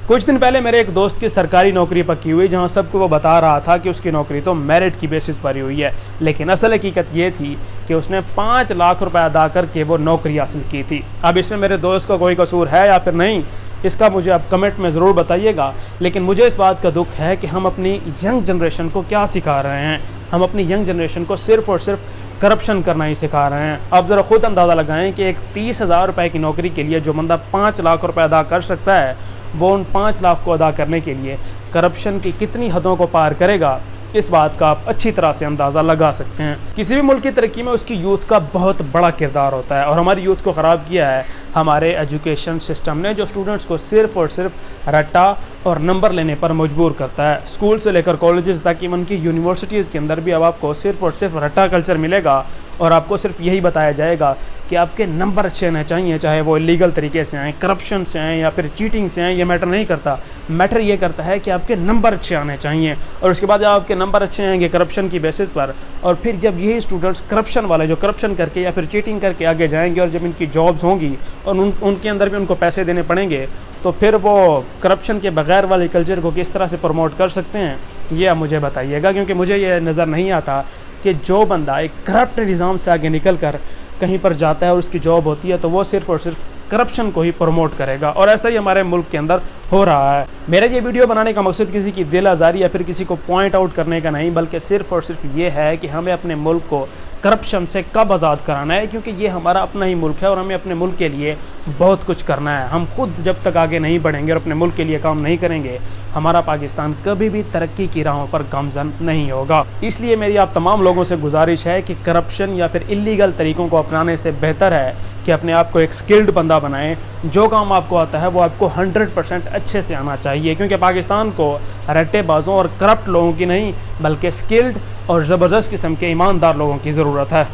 कुछ दिन पहले मेरे एक दोस्त की सरकारी नौकरी पक्की हुई, जहां सबको वो बता रहा था कि उसकी नौकरी तो मेरिट की बेसिस पर ही हुई है, लेकिन असल हकीकत ये थी कि उसने 5 लाख रुपए अदा करके वो नौकरी हासिल की थी। अब इसमें मेरे दोस्त का कोई कसूर है या फिर नहीं, इसका मुझे आप कमेंट में ज़रूर बताइएगा। लेकिन मुझे इस बात का दुख है कि हम अपनी यंग जनरेशन को क्या सिखा रहे हैं। हम अपनी यंग जनरेशन को सिर्फ़ और सिर्फ करप्शन करना ही सिखा रहे हैं। अब ज़रा ख़ुद अंदाज़ा लगाएं कि एक 30,000 रुपये की नौकरी के लिए जो बंदा 5 लाख रुपए अदा कर सकता है, वो उन 5 लाख को अदा करने के लिए करप्शन की कितनी हदों को पार करेगा, इस बात का आप अच्छी तरह से अंदाज़ा लगा सकते हैं। किसी भी मुल्क की तरक्की में उसकी यूथ का बहुत बड़ा किरदार होता है, और हमारी यूथ को ख़राब किया है हमारे एजुकेशन सिस्टम ने, जो स्टूडेंट्स को सिर्फ़ और सिर्फ रट्टा और नंबर लेने पर मजबूर करता है। स्कूल से लेकर कॉलेजेस तक, इवन की यूनिवर्सिटीज़ के अंदर भी अब आपको सिर्फ़ और सिर्फ रट्टा कल्चर मिलेगा, और आपको सिर्फ यही बताया जाएगा कि आपके नंबर अच्छे आने चाहिए, चाहे वो इलीगल तरीके से आएँ, करप्शन से आएँ या फिर चीटिंग से आएँ, ये मैटर नहीं करता। मैटर ये करता है कि आपके नंबर अच्छे आने चाहिए, और उसके बाद जब आपके नंबर अच्छे आएंगे करप्शन की बेसिस पर, और फिर जब यही स्टूडेंट्स करप्शन वाले जो करप्शन करके या फिर चीटिंग करके आगे जाएंगे, और जब इनकी जॉब्स होंगी और उनके अंदर भी उनको पैसे देने पड़ेंगे, तो फिर वो करप्शन के बगैर वाले कल्चर को किस तरह से प्रमोट कर सकते हैं, ये आप मुझे बताइएगा। क्योंकि मुझे ये नज़र नहीं आता कि जो बंदा एक करप्ट निज़ाम से आगे निकल कर कहीं पर जाता है और उसकी जॉब होती है, तो वो सिर्फ़ और सिर्फ करप्शन को ही प्रमोट करेगा, और ऐसा ही हमारे मुल्क के अंदर हो रहा है। मेरा ये वीडियो बनाने का मकसद किसी की दिल आज़ारी या फिर किसी को पॉइंट आउट करने का नहीं, बल्कि सिर्फ़ और सिर्फ ये है कि हमें अपने मुल्क को करप्शन से कब आज़ाद कराना है, क्योंकि ये हमारा अपना ही मुल्क है और हमें अपने मुल्क के लिए बहुत कुछ करना है। हम खुद जब तक आगे नहीं बढ़ेंगे और अपने मुल्क के लिए काम नहीं करेंगे, हमारा पाकिस्तान कभी भी तरक्की की राहों पर गामज़न नहीं होगा। इसलिए मेरी आप तमाम लोगों से गुजारिश है कि करप्शन या फिर इलीगल तरीक़ों को अपनाने से बेहतर है कि अपने आप को एक स्किल्ड बंदा बनाएं। जो काम आपको आता है वो आपको 100% अच्छे से आना चाहिए, क्योंकि पाकिस्तान को रट्टेबाजों और करप्ट लोगों की नहीं, बल्कि स्किल्ड और ज़बरदस्त किस्म के ईमानदार लोगों की ज़रूरत है।